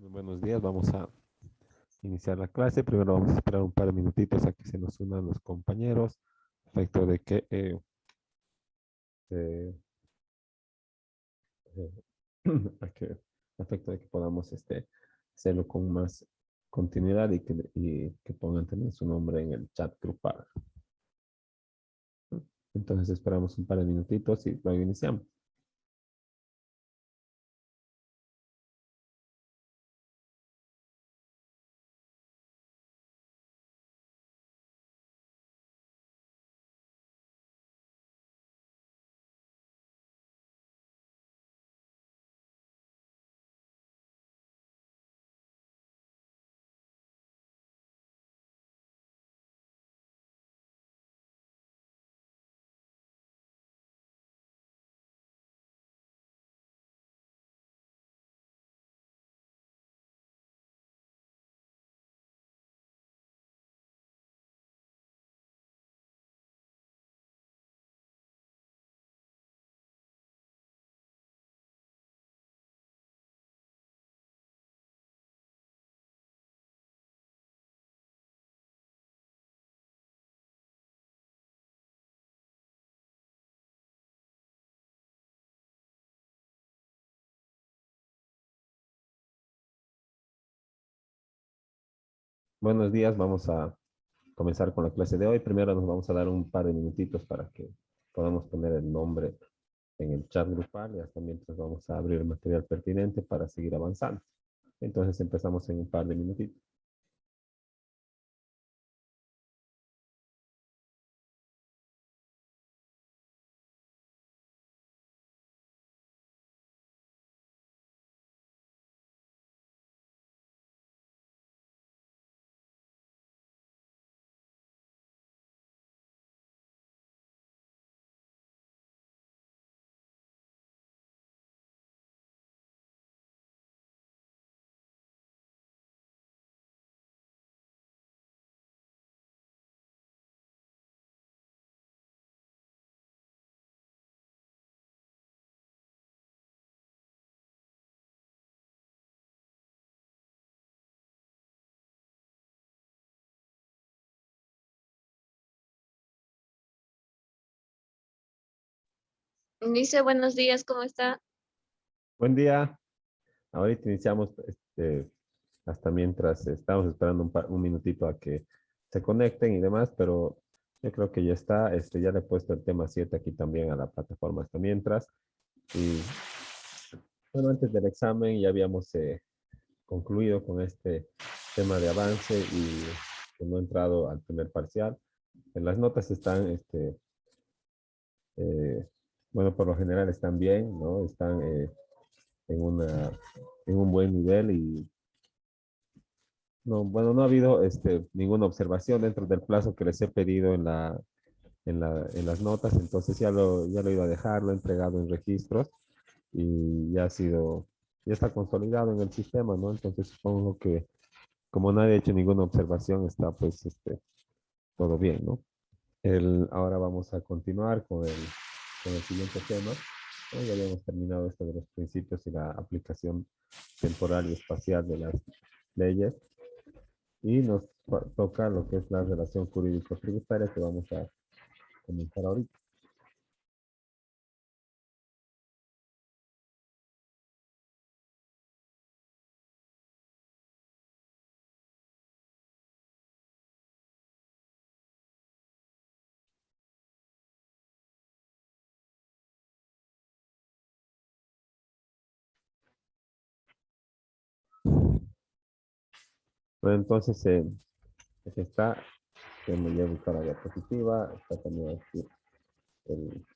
Muy buenos días, vamos a iniciar la clase. Primero vamos a esperar un par de minutitos a que se nos unan los compañeros, a efecto de que, eh, eh, a efecto de que podamos hacerlo con más continuidad y que pongan también su nombre en el chat grupal. Entonces esperamos un par de minutitos y luego iniciamos. Buenos días, vamos a comenzar con la clase de hoy. Primero nos vamos a dar un par de minutitos para que podamos poner el nombre en el chat grupal y hasta mientras vamos a abrir el material pertinente para seguir avanzando. Entonces empezamos en un par de minutitos. Dice, buenos días, ¿cómo está? Buen día. Ahorita iniciamos hasta mientras estamos esperando un minutito a que se conecten y demás, pero yo creo que ya está. Ya le he puesto el tema 7 aquí también a la plataforma hasta mientras. Y bueno, antes del examen ya habíamos concluido con este tema de avance y no he entrado al primer parcial. En las notas están, eh, bueno, por lo general están bien, ¿no? Están en en un buen nivel y no, bueno, no ha habido ninguna observación dentro del plazo que les he pedido en las notas, entonces ya lo he ido a dejar, lo he entregado en registros y ya está consolidado en el sistema, ¿no? Entonces supongo que como nadie ha hecho ninguna observación, está pues todo bien, ¿no? Ahora vamos a continuar con el siguiente tema. ¿No? Ya habíamos terminado esto de los principios y la aplicación temporal y espacial de las leyes. Y nos toca lo que es la relación jurídico-tributaria que vamos a comenzar ahorita. Bueno, entonces, pues está, que me lleva a buscar la diapositiva, está también aquí el,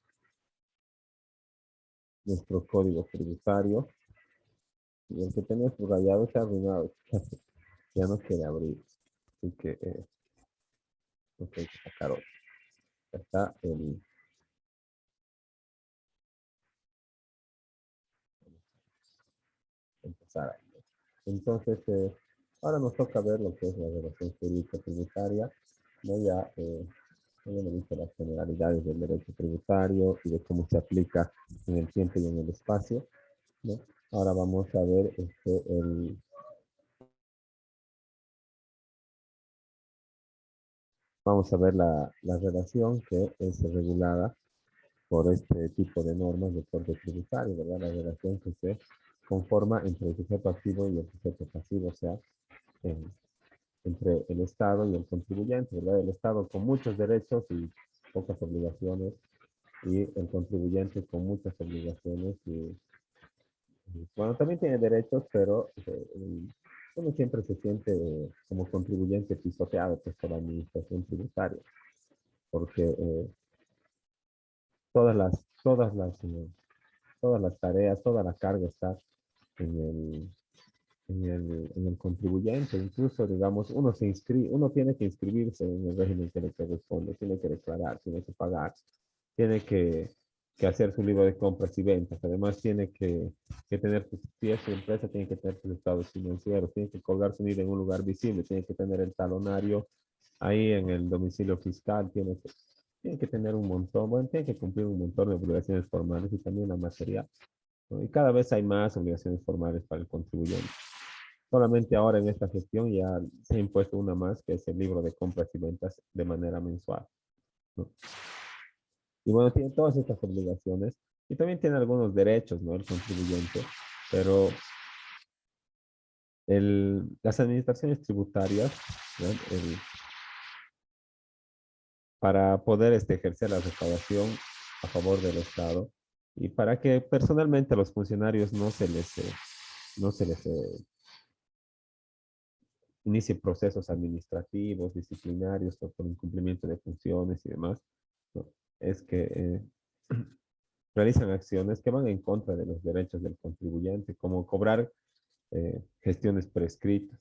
nuestro código tributario. Y el que tenía subrayado se ha arruinado. Ya no quiere abrir. Así que no hay que sacar otro. Está empezar ahí. Entonces, ahora nos toca ver lo que es la relación jurídica tributaria. ¿No? Ya hemos visto las generalidades del derecho tributario y de cómo se aplica en el tiempo y en el espacio, ¿no? Ahora vamos a ver vamos a ver la relación que es regulada por este tipo de normas de corte tributario, ¿verdad? La relación que se conforma entre el sujeto activo y el sujeto pasivo, o sea, en- entre el Estado y el contribuyente, ¿verdad? El Estado con muchos derechos y pocas obligaciones, y el contribuyente con muchas obligaciones bueno, también tiene derechos, pero uno siempre se siente como contribuyente pisoteado pues, por la administración tributaria, porque todas las, todas las, todas las tareas, toda la carga está en el contribuyente. Incluso, digamos, uno se inscribe, uno tiene que inscribirse en el régimen que le corresponde, tiene que declarar, tiene que pagar, tiene que hacer su libro de compras y ventas. Además, tiene que tener, si es su empresa, tiene que tener sus estados financieros, tiene que colgar su NID en un lugar visible, tiene que tener el talonario ahí en el domicilio fiscal, tiene que tener un montón, bueno, tiene que cumplir un montón de obligaciones formales y también la material, ¿no? Y cada vez hay más obligaciones formales para el contribuyente. Solamente ahora en esta gestión ya se ha impuesto una más, que es el libro de compras y ventas de manera mensual, ¿no? Y bueno, tiene todas estas obligaciones y también tiene algunos derechos, ¿no? El contribuyente, pero las administraciones tributarias, ¿no? Para poder ejercer la recaudación a favor del Estado y para que personalmente a los funcionarios no se les inicie procesos administrativos, disciplinarios por incumplimiento de funciones y demás, ¿no? Es que realizan acciones que van en contra de los derechos del contribuyente, como cobrar gestiones prescritas.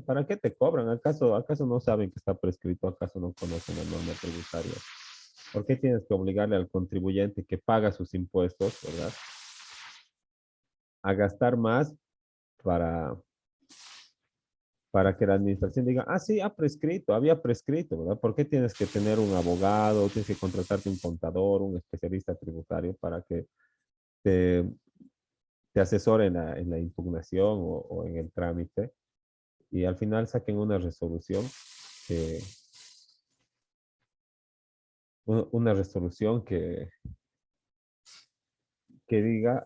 ¿Para qué te cobran? ¿Acaso no saben que está prescrito? ¿Acaso no conocen la norma tributaria? ¿Por qué tienes que obligarle al contribuyente que paga sus impuestos, ¿verdad? A gastar más para, para que la administración diga, ah, sí, había prescrito, ¿verdad? ¿Por qué tienes que tener un abogado, tienes que contratarte un contador, un especialista tributario para que te, te asesore en la impugnación o en el trámite y al final saquen una resolución que, una resolución que diga,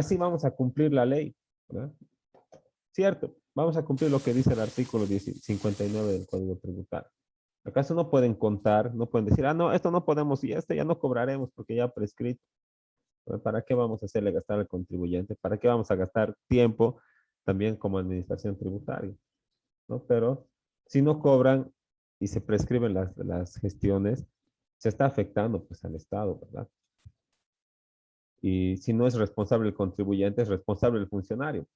sí, vamos a cumplir la ley, ¿verdad? Cierto, vamos a cumplir lo que dice el artículo 59 del Código Tributario. ¿Acaso no pueden contar, no pueden decir, no, esto no podemos y este ya no cobraremos porque ya ha prescrito? ¿Para qué vamos a hacerle gastar al contribuyente? ¿Para qué vamos a gastar tiempo también como administración tributaria? ¿No? Pero si no cobran y se prescriben las gestiones, se está afectando pues al Estado, ¿verdad? Y si no es responsable el contribuyente, es responsable el funcionario.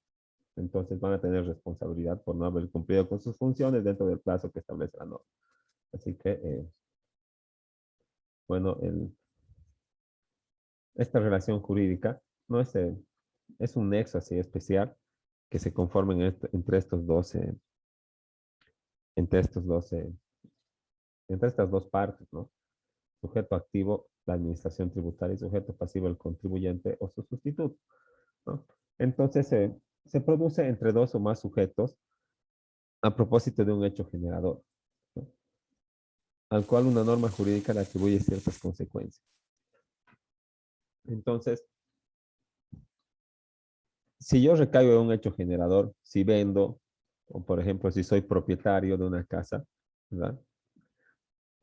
Entonces van a tener responsabilidad por no haber cumplido con sus funciones dentro del plazo que establece la norma. Así que, bueno, esta relación jurídica no es, es un nexo así especial que se conforma entre estos dos, entre estos dos, entre estas dos partes, ¿no? Sujeto activo, la administración tributaria, y sujeto pasivo, el contribuyente o su sustituto, ¿no? Entonces, se produce entre dos o más sujetos a propósito de un hecho generador, ¿no? Al cual una norma jurídica le atribuye ciertas consecuencias. Entonces, si yo recaigo en un hecho generador, si vendo, o por ejemplo, si soy propietario de una casa, ¿verdad?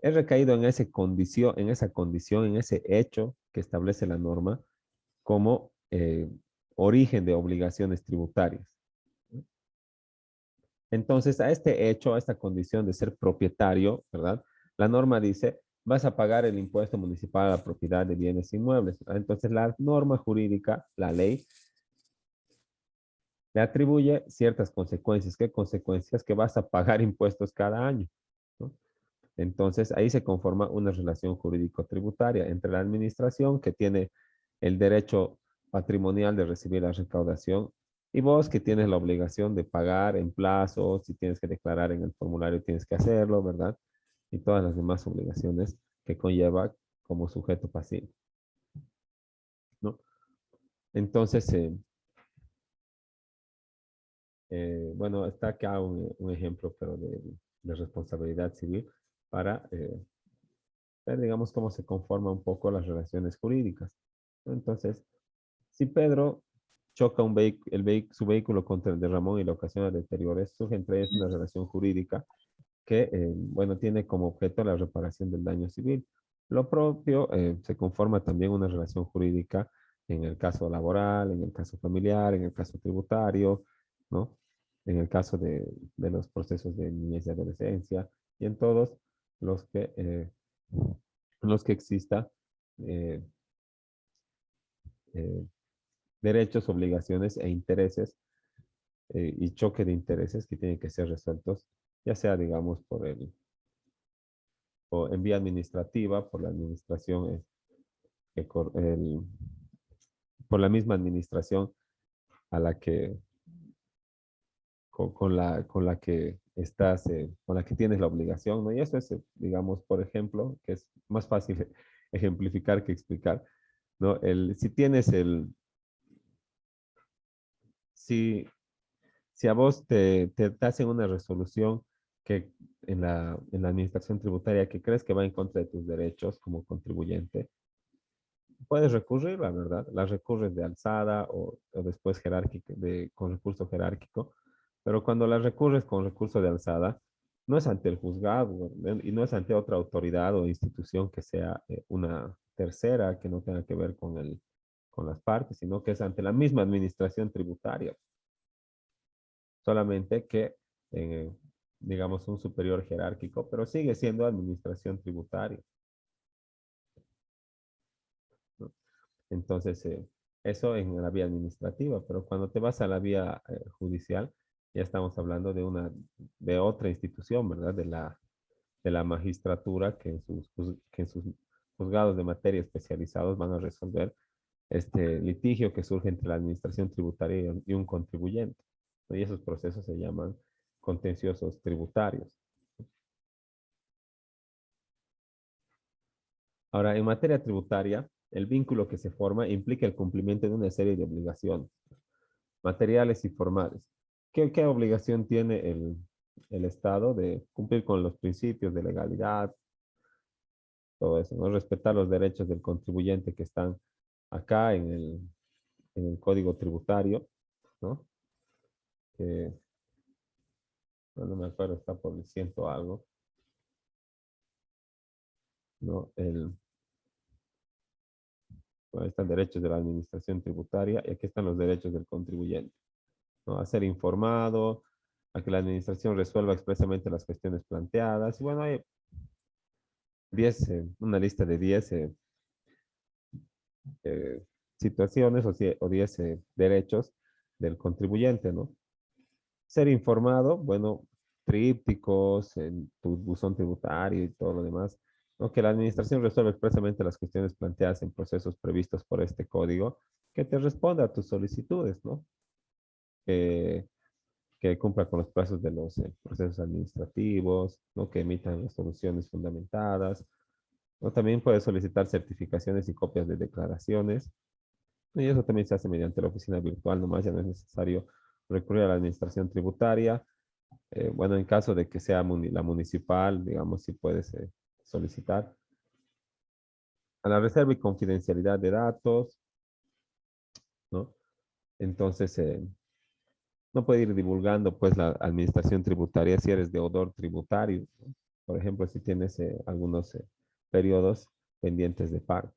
He recaído esa condición, en ese hecho que establece la norma como origen de obligaciones tributarias. Entonces, a este hecho, a esta condición de ser propietario, ¿verdad? La norma dice, vas a pagar el impuesto municipal a la propiedad de bienes inmuebles. Entonces, la norma jurídica, la ley, le atribuye ciertas consecuencias. ¿Qué consecuencias? Que vas a pagar impuestos cada año, ¿no? Entonces, ahí se conforma una relación jurídico-tributaria entre la administración, que tiene el derecho patrimonial de recibir la recaudación, y vos, que tienes la obligación de pagar en plazo, si tienes que declarar en el formulario, tienes que hacerlo, ¿verdad? Y todas las demás obligaciones que conlleva como sujeto pasivo, ¿no? Entonces, bueno, está acá un ejemplo, pero de responsabilidad civil. para ver, digamos, cómo se conforman un poco las relaciones jurídicas, ¿no? Entonces, si Pedro choca su vehículo contra el de Ramón y le ocasiona deterioros, surge entre ellos una relación jurídica que, bueno, tiene como objeto la reparación del daño civil. Lo propio se conforma también una relación jurídica en el caso laboral, en el caso familiar, en el caso tributario, ¿no? En el caso de los procesos de niñez y adolescencia y en todos los que exista eh, eh, derechos, obligaciones e intereses y choque de intereses que tienen que ser resueltos, ya sea, digamos, o en vía administrativa, por la administración, que por la misma administración a la que, con la que estás, con la que tienes la obligación, ¿no? Y eso es, digamos, por ejemplo, que es más fácil ejemplificar que explicar, ¿no? Si tienes si, si a vos te hacen una resolución que en la administración tributaria que crees que va en contra de tus derechos como contribuyente, puedes recurrir, la verdad, la recurres de alzada o después jerárquico, con recurso jerárquico, pero cuando la recurres con recurso de alzada, no es ante el juzgado y no es ante otra autoridad o institución que sea una tercera que no tenga que ver con las partes, sino que es ante la misma administración tributaria, solamente que, eh, digamos, un superior jerárquico, pero sigue siendo administración tributaria, ¿no? Entonces, eso en la vía administrativa, pero cuando te vas a la vía judicial, ya estamos hablando de otra institución, ¿verdad? De la magistratura que en sus juzgados de materia especializados van a resolver este litigio que surge entre la administración tributaria y un contribuyente, ¿no? Y esos procesos se llaman contenciosos tributarios. Ahora, en materia tributaria, el vínculo que se forma implica el cumplimiento de una serie de obligaciones materiales y formales. ¿Qué obligación tiene el Estado de cumplir con los principios de legalidad, todo eso, ¿no? Respetar los derechos del contribuyente que están acá en el Código Tributario, ¿no? Que, no me acuerdo, está por el ciento algo, ¿no? Bueno, están derechos de la administración tributaria y aquí están los derechos del contribuyente, ¿no? A ser informado, a que la administración resuelva expresamente las cuestiones planteadas. Y bueno, hay 10, una lista de 10 situaciones o 10 derechos del contribuyente, ¿no? Ser informado, bueno, trípticos, en tu buzón tributario y todo lo demás, ¿no? Que la administración resuelva expresamente las cuestiones planteadas en procesos previstos por este código, que te responda a tus solicitudes, ¿no? Que, que cumpla con los plazos de los procesos administrativos, ¿no? Que emitan resoluciones fundamentadas, ¿no? También puedes solicitar certificaciones y copias de declaraciones. Y eso también se hace mediante la oficina virtual, nomás ya no es necesario recurrir a la administración tributaria. Bueno, en caso de que sea la municipal, digamos, sí puedes solicitar. A la reserva y confidencialidad de datos, ¿no? Entonces, no puede ir divulgando, pues, la administración tributaria si eres deudor tributario, ¿no? Por ejemplo, si tienes algunos periodos pendientes de pago.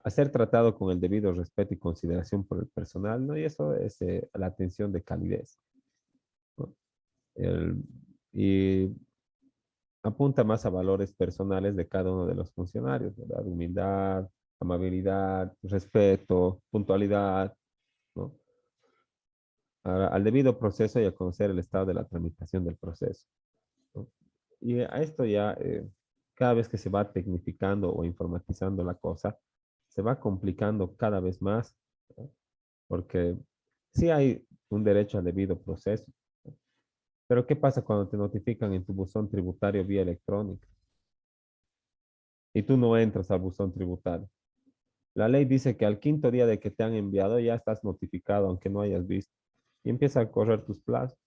A ser tratado con el debido respeto y consideración por el personal, ¿no? Y eso es la atención de calidez, ¿no? El- y apunta más a valores personales de cada uno de los funcionarios, ¿verdad? Humildad, amabilidad, respeto, puntualidad, ¿no? Al debido proceso y a conocer el estado de la tramitación del proceso, ¿no? Y a esto ya, cada vez que se va tecnificando o informatizando la cosa, se va complicando cada vez más, ¿no? Porque sí hay un derecho al debido proceso, ¿no? Pero ¿qué pasa cuando te notifican en tu buzón tributario vía electrónica y tú no entras al buzón tributario? La ley dice que al quinto día de que te han enviado ya estás notificado, aunque no hayas visto, y empieza a correr tus plazos.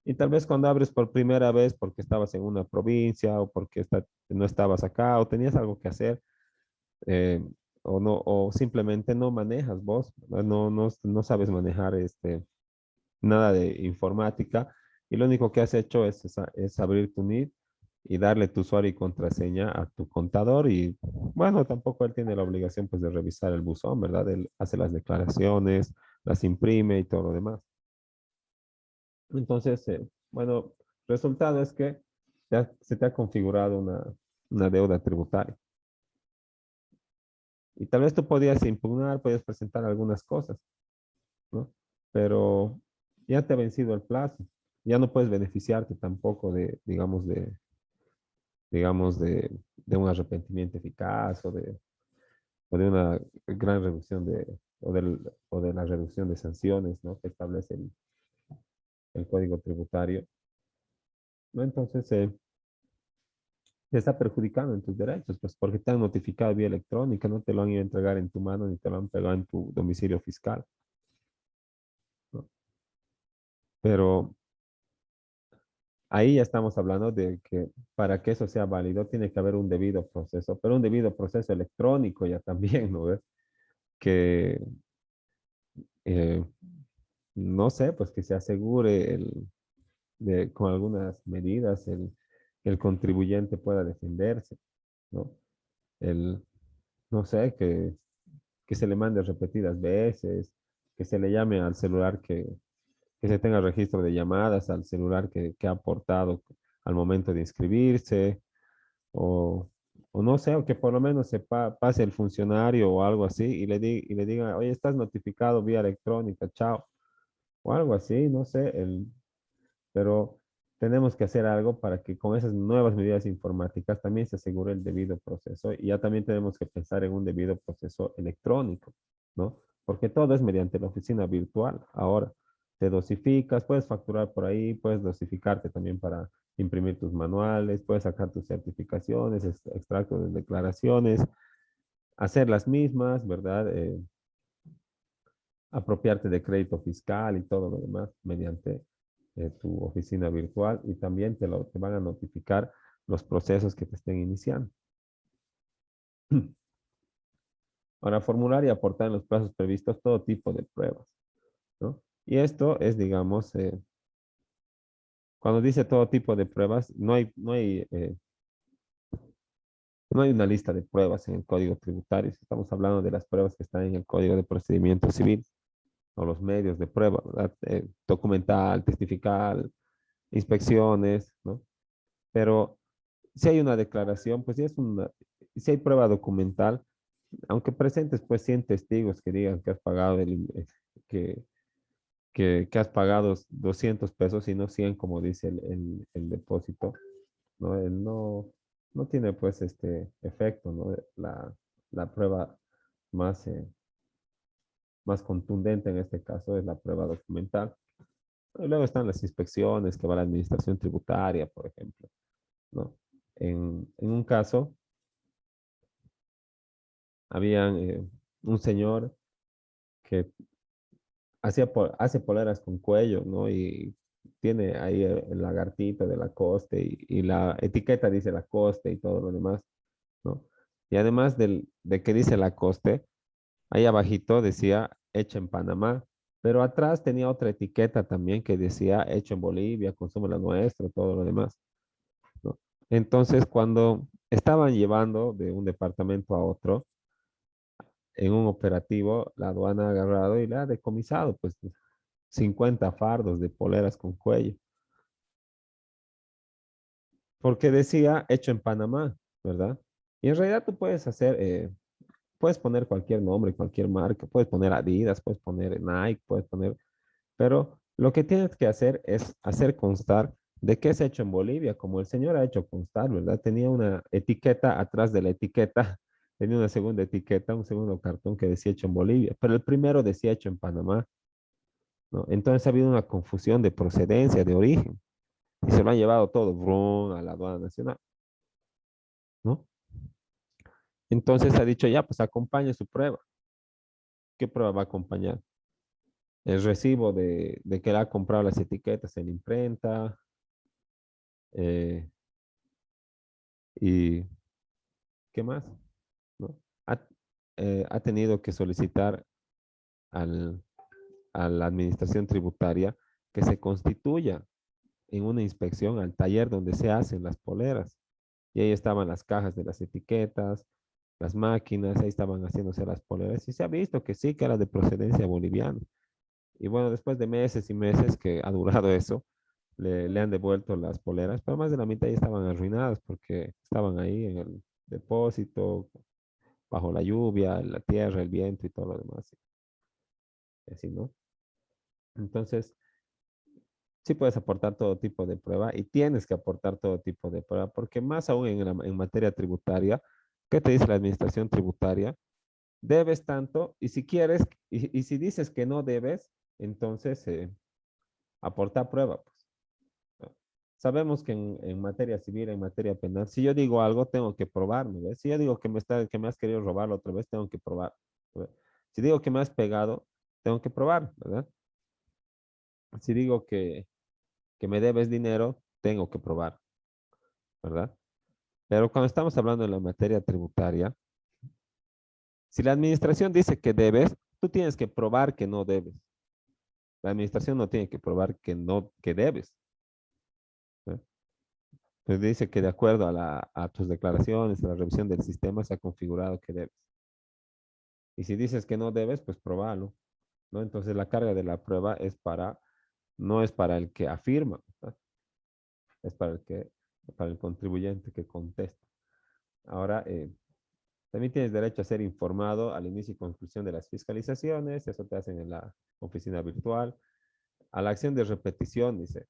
Y tal vez cuando abres por primera vez porque estabas en una provincia o porque no estabas acá o tenías algo que hacer, eh, o no, o simplemente no manejas vos, ¿verdad? No sabes manejar nada de informática y lo único que has hecho es abrir tu NID y darle tu usuario y contraseña a tu contador y bueno, tampoco él tiene la obligación pues de revisar el buzón, ¿verdad? Él hace las declaraciones, las imprime y todo lo demás. Entonces, bueno, resultado es que se te ha configurado una deuda tributaria. Y tal vez tú podías impugnar, podías presentar algunas cosas, ¿no? Pero ya te ha vencido el plazo. Ya no puedes beneficiarte tampoco de un arrepentimiento eficaz o de una gran reducción o de la reducción de sanciones, ¿no? Que establece el Código Tributario, ¿no? Entonces, te está perjudicando en tus derechos, pues porque te han notificado vía electrónica, no te lo han ido a entregar en tu mano ni te lo han pegado en tu domicilio fiscal, ¿no? Pero ahí ya estamos hablando de que para que eso sea válido tiene que haber un debido proceso, pero un debido proceso electrónico ya también, ¿no ves? Que, eh, no sé, pues que se asegure con algunas medidas que el contribuyente pueda defenderse, ¿no? El, no sé, que se le mande repetidas veces, que se le llame al celular que se tenga registro de llamadas al celular que ha aportado al momento de inscribirse, o, o no sé, o que por lo menos pase el funcionario o algo así y le diga, oye, estás notificado vía electrónica, chao, o algo así, no sé, pero tenemos que hacer algo para que con esas nuevas medidas informáticas también se asegure el debido proceso y ya también tenemos que pensar en un debido proceso electrónico, ¿no? Porque todo es mediante la oficina virtual. Ahora te dosificas, puedes facturar por ahí, puedes dosificarte también para imprimir tus manuales, puedes sacar tus certificaciones, extractos de declaraciones, hacer las mismas, ¿verdad? Apropiarte de crédito fiscal y todo lo demás mediante tu oficina virtual y también te van a notificar los procesos que te estén iniciando. Ahora, formular y aportar en los plazos previstos todo tipo de pruebas, ¿no? Y esto es, digamos, cuando dice todo tipo de pruebas, no hay una lista de pruebas en el Código Tributario. Estamos hablando de las pruebas que están en el Código de Procedimiento Civil o los medios de prueba, ¿verdad? Documental, testifical, inspecciones, ¿no? Pero si hay una declaración, pues si hay prueba documental, aunque presentes pues 100 testigos que digan que has pagado que, que has pagado 200 pesos y no 100 como dice el depósito, ¿no? No tiene pues este efecto, ¿no? La prueba más, más contundente en este caso es la prueba documental. Y luego están las inspecciones que va la administración tributaria, por ejemplo, ¿no? En un caso, había un señor que hace poleras con cuello, ¿no? Y tiene ahí el lagartito de Lacoste y la etiqueta dice Lacoste y todo lo demás, ¿no? Y además de que dice Lacoste, ahí abajito decía hecho en Panamá, pero atrás tenía otra etiqueta también que decía hecho en Bolivia, consume la nuestra, todo lo demás, ¿no? Entonces, cuando estaban llevando de un departamento a otro, en un operativo, la aduana ha agarrado y le ha decomisado, pues, 50 fardos de poleras con cuello, porque decía hecho en Panamá, ¿verdad? Y en realidad tú puedes poner cualquier nombre, cualquier marca, puedes poner Adidas, puedes poner Nike, pero lo que tienes que hacer es hacer constar de qué es hecho en Bolivia, como el señor ha hecho constar, ¿verdad? Tenía una etiqueta atrás de la etiqueta, tenía una segunda etiqueta, un segundo cartón que decía hecho en Bolivia, pero el primero decía hecho en Panamá, ¿no? Entonces ha habido una confusión de procedencia, de origen, y se lo han llevado todo, brum, a la aduana nacional, ¿no? Entonces ha dicho, ya, pues acompañe su prueba. ¿Qué prueba va a acompañar? el recibo de que él ha comprado las etiquetas en imprenta, eh, y ¿qué más? ¿No? Ha, ha tenido que solicitar al, a la administración tributaria que se constituya en una inspección al taller donde se hacen las poleras. Y ahí estaban las cajas de las etiquetas, las máquinas, ahí estaban haciéndose las poleras. Y se ha visto que sí, que era de procedencia boliviana. Y bueno, después de meses y meses que ha durado eso, le han devuelto las poleras, pero más de la mitad ya estaban arruinadas porque estaban ahí en el depósito, bajo la lluvia, la tierra, el viento y todo lo demás. Y así, ¿no? Entonces, sí puedes aportar todo tipo de prueba y tienes que aportar todo tipo de prueba, porque más aún en materia tributaria, ¿qué te dice la administración tributaria? Debes tanto y si quieres, y si dices que no debes, entonces aporta prueba, pues. ¿No? Sabemos que en materia civil, en materia penal, si yo digo algo, tengo que probarme, ¿ves? Si yo digo que me has querido robar la otra vez, tengo que probar, ¿verdad? Si digo que me has pegado, tengo que probar, ¿verdad? Si digo que me debes dinero, tengo que probar, ¿verdad? Pero cuando estamos hablando de la materia tributaria, si la administración dice que debes, tú tienes que probar que no debes. La administración no tiene que probar que no, que debes, ¿no? Pues dice que de acuerdo a tus declaraciones, a la revisión del sistema, se ha configurado que debes. Y si dices que no debes, pues probalo, ¿no? Entonces la carga de la prueba no es para el que afirma, ¿no? Es para el contribuyente que contesta. Ahora, también tienes derecho a ser informado al inicio y conclusión de las fiscalizaciones, eso te hacen en la oficina virtual. A la acción de repetición, dice.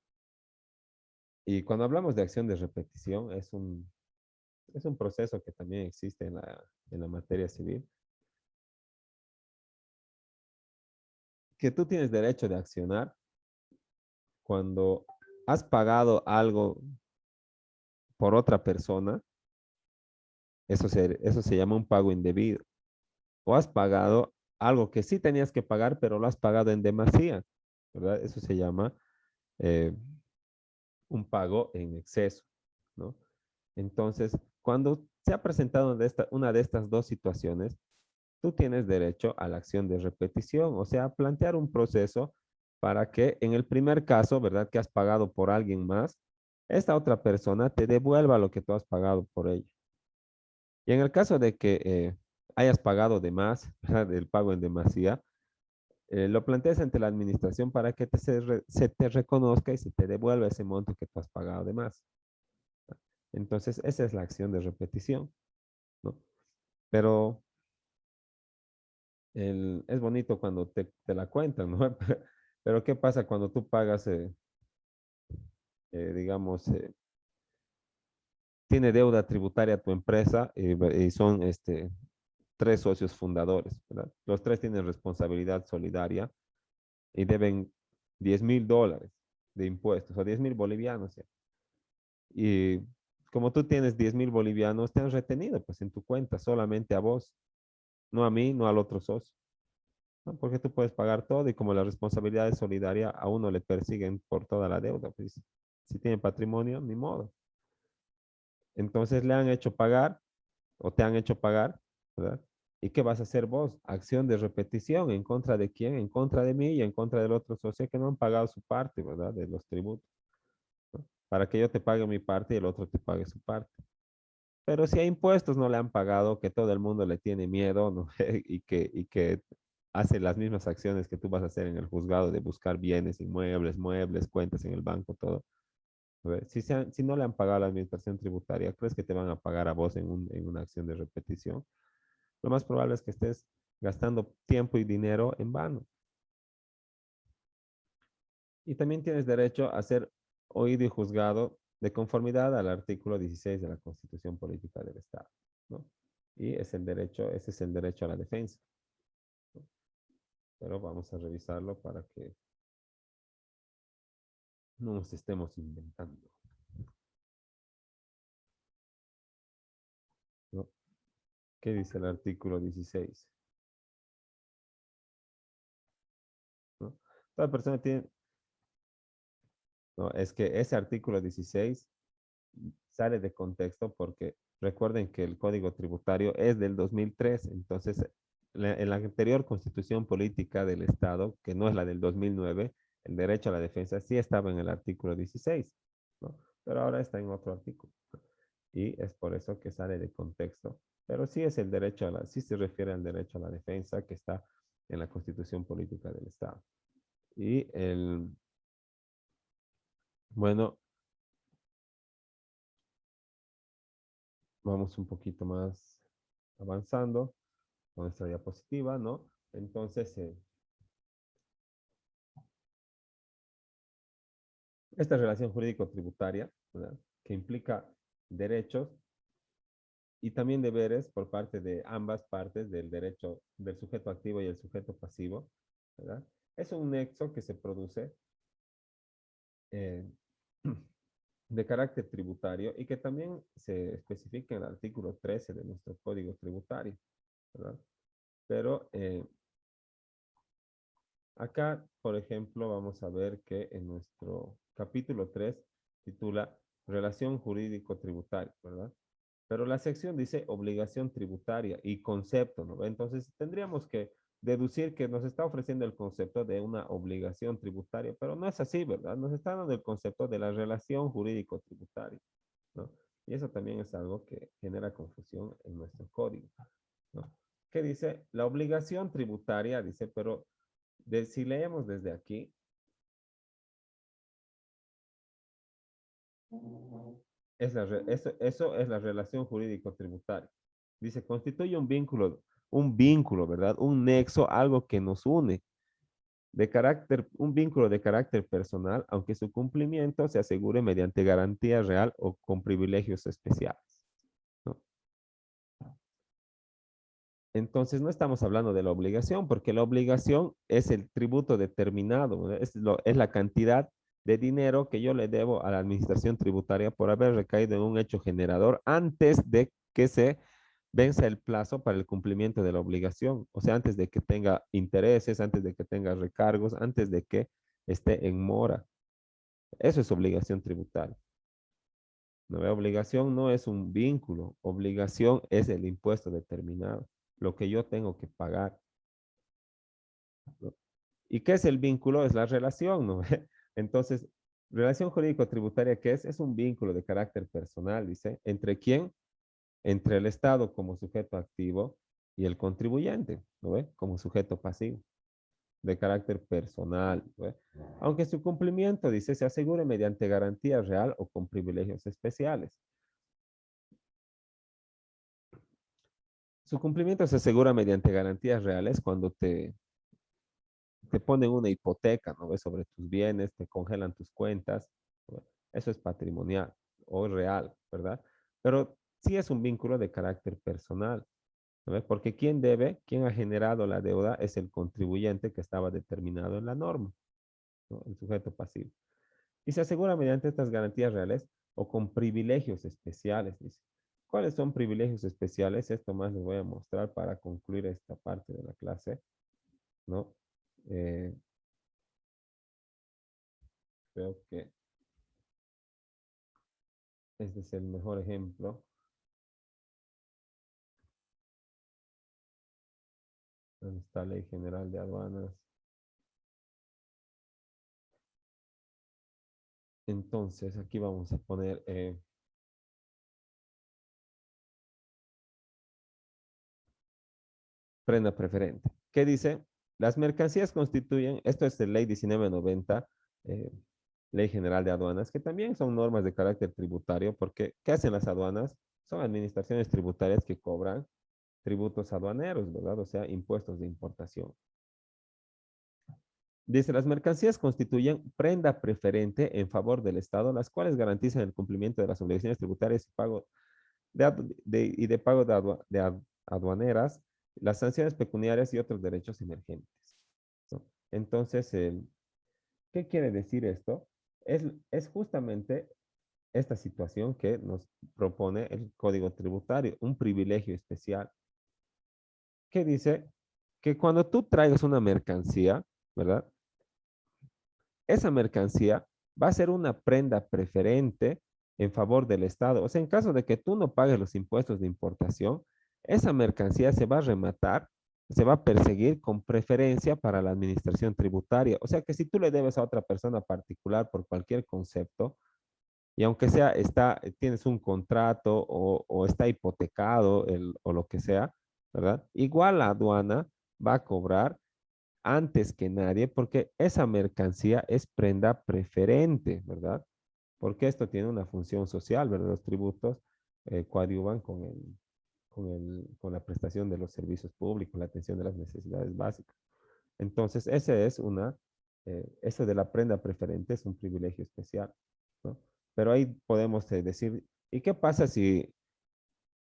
Y cuando hablamos de acción de repetición, es un proceso que también existe en la materia civil, que tú tienes derecho de accionar cuando has pagado algo por otra persona, eso se llama un pago indebido. O has pagado algo que sí tenías que pagar, pero lo has pagado en demasía, ¿verdad? Eso se llama eh, un pago en exceso, ¿no? Entonces, cuando se ha presentado una de estas dos situaciones, tú tienes derecho a la acción de repetición, o sea, plantear un proceso para que en el primer caso, ¿verdad? Que has pagado por alguien más, esta otra persona te devuelva lo que tú has pagado por ella. Y en el caso de que hayas pagado de más, ¿verdad? El pago en demasía, lo planteas ante la administración para que se te reconozca y se te devuelva ese monto que tú has pagado de más. Entonces, esa es la acción de repetición, ¿no? Pero es bonito cuando te la cuentan, ¿no? Pero ¿qué pasa cuando tú pagas, digamos, tiene deuda tributaria tu empresa y son tres socios fundadores, ¿verdad? Los tres tienen responsabilidad solidaria y deben $10,000 de impuestos o 10,000 bolivianos, ¿sí? Y como tú tienes 10,000 bolivianos, te han retenido pues en tu cuenta solamente a vos, no a mí, no al otro socio, ¿no? Porque tú puedes pagar todo y como la responsabilidad es solidaria, a uno le persiguen por toda la deuda. Pues, si tiene patrimonio, ni modo. Entonces le han hecho pagar o te han hecho pagar, ¿verdad? ¿Y qué vas a hacer vos? Acción de repetición. ¿En contra de quién? En contra de mí y en contra del otro socio que no han pagado su parte, ¿verdad? De los tributos, ¿no? Para que yo te pague mi parte y el otro te pague su parte. Pero si a impuestos no le han pagado, que todo el mundo le tiene miedo, ¿no? Y que hace las mismas acciones que tú vas a hacer en el juzgado de buscar bienes, inmuebles, muebles, cuentas en el banco, todo. A ver, si no le han pagado a la administración tributaria, ¿crees que te van a pagar a vos en una acción de repetición? Lo más probable es que estés gastando tiempo y dinero en vano. Y también tienes derecho a ser oído y juzgado de conformidad al artículo 16 de la Constitución Política del Estado, ¿no? Y ese es el derecho a la defensa, ¿no? Pero vamos a revisarlo para que no nos estemos inventando, ¿no? ¿Qué dice el artículo 16? ¿No? Toda persona tiene, no, es que ese artículo 16 sale de contexto porque recuerden que el Código Tributario es del 2003, entonces en la anterior Constitución Política del Estado, que no es la del 2009, el derecho a la defensa sí estaba en el artículo 16, ¿no? Pero ahora está en otro artículo y es por eso que sale de contexto. Pero sí es el derecho a la, sí se refiere al derecho a la defensa que está en la Constitución Política del Estado. Y bueno, vamos un poquito más avanzando con nuestra diapositiva, ¿no? Entonces, esta relación jurídico-tributaria, ¿verdad? Que implica derechos y también deberes por parte de ambas partes del derecho del sujeto activo y el sujeto pasivo, ¿verdad? Es un nexo que se produce eh, de carácter tributario y que también se especifica en el artículo 13 de nuestro Código Tributario, ¿verdad? Pero acá, por ejemplo, vamos a ver que en nuestro capítulo 3 titula Relación jurídico-tributaria, ¿verdad? Pero la sección dice obligación tributaria y concepto, ¿no? Entonces tendríamos que deducir que nos está ofreciendo el concepto de una obligación tributaria, pero no es así, ¿verdad? Nos está dando el concepto de la relación jurídico-tributaria, ¿no? Y eso también es algo que genera confusión en nuestro código, ¿no? ¿Qué dice? La obligación tributaria, dice, pero si leemos desde aquí, eso es la relación jurídico-tributaria. Dice, constituye un vínculo, ¿verdad? Un nexo, algo que nos une, de carácter, un vínculo de carácter personal, aunque su cumplimiento se asegure mediante garantía real o con privilegios especiales, ¿no? Entonces, no estamos hablando de la obligación, porque la obligación es el tributo determinado, ¿verdad? Es la cantidad de dinero que yo le debo a la administración tributaria por haber recaído en un hecho generador antes de que se venza el plazo para el cumplimiento de la obligación. O sea, antes de que tenga intereses, antes de que tenga recargos, antes de que esté en mora. Eso es obligación tributaria. No, obligación no es un vínculo, obligación es el impuesto determinado, lo que yo tengo que pagar, ¿no? ¿Y qué es el vínculo? Es la relación, ¿no? Entonces, relación jurídico-tributaria, ¿qué es? Es un vínculo de carácter personal, dice, ¿entre quién? Entre el Estado como sujeto activo y el contribuyente, ¿no ve? Como sujeto pasivo, de carácter personal, ¿no ve? Aunque su cumplimiento, dice, se asegure mediante garantía real o con privilegios especiales. Su cumplimiento se asegura mediante garantías reales cuando te ponen una hipoteca, ¿no ves? Sobre tus bienes, te congelan tus cuentas, ¿no? Eso es patrimonial o real, ¿verdad? Pero sí es un vínculo de carácter personal, ¿no ves? Porque quien debe, quien ha generado la deuda es el contribuyente que estaba determinado en la norma, ¿no? El sujeto pasivo. Y se asegura mediante estas garantías reales o con privilegios especiales, dice. ¿Cuáles son privilegios especiales? Esto más les voy a mostrar para concluir esta parte de la clase, ¿no? Eh, Creo que este es el mejor ejemplo. ¿Dónde está Ley General de Aduanas? Entonces, aquí vamos a poner prenda preferente. ¿Qué dice? Las mercancías constituyen, esto es de Ley 1990, eh, Ley General de Aduanas, que también son normas de carácter tributario, porque ¿qué hacen las aduanas? Son administraciones tributarias que cobran tributos aduaneros, ¿verdad? O sea, impuestos de importación. Dice, las mercancías constituyen prenda preferente en favor del Estado, las cuales garantizan el cumplimiento de las obligaciones tributarias y pago de pago de aduaneras, las sanciones pecuniarias y otros derechos emergentes, ¿no? Entonces, ¿qué quiere decir esto? Es justamente esta situación que nos propone el Código Tributario, un privilegio especial, que dice que cuando tú traigas una mercancía, ¿verdad? esa mercancía va a ser una prenda preferente en favor del Estado. O sea, en caso de que tú no pagues los impuestos de importación, esa mercancía se va a rematar, se va a perseguir con preferencia para la administración tributaria. O sea que si tú le debes a otra persona particular por cualquier concepto, y aunque sea, tienes un contrato o está hipotecado o lo que sea, ¿verdad? Igual la aduana va a cobrar antes que nadie porque esa mercancía es prenda preferente, ¿verdad? Porque esto tiene una función social, ¿verdad? Los tributos coadyuvan con la prestación de los servicios públicos, la atención de las necesidades básicas. Entonces, eso de la prenda preferente es un privilegio especial, ¿no? Pero ahí podemos decir, ¿y qué pasa si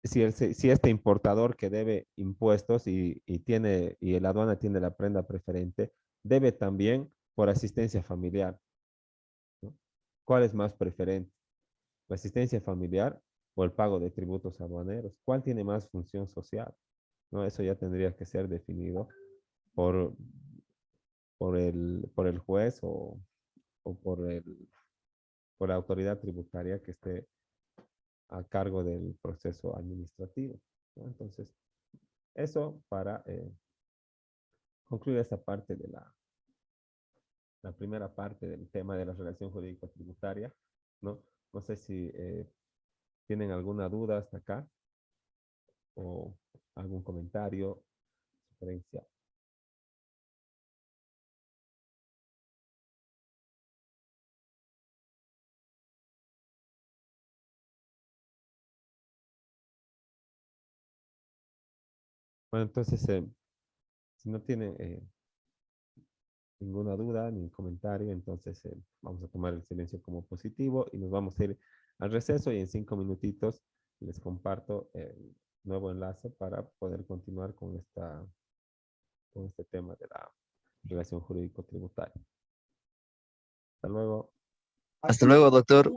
este importador que debe impuestos y la aduana tiene la prenda preferente, debe también por asistencia familiar, ¿no? ¿Cuál es más preferente? ¿La asistencia familiar o el pago de tributos aduaneros? ¿Cuál tiene más función social? ¿No? Eso ya tendría que ser definido por, por el juez o por la autoridad tributaria que esté a cargo del proceso administrativo, ¿no? Entonces, eso para concluir esta parte de la primera parte del tema de la relación jurídico-tributaria, ¿no? No sé si tienen alguna duda hasta acá o algún comentario, sugerencia. Bueno, entonces, si no tienen ninguna duda ni comentario, entonces vamos a tomar el silencio como positivo y nos vamos a ir al receso y en 5 minutitos les comparto el nuevo enlace para poder continuar con este tema de la relación jurídico-tributaria. Hasta luego. Hasta luego, doctor.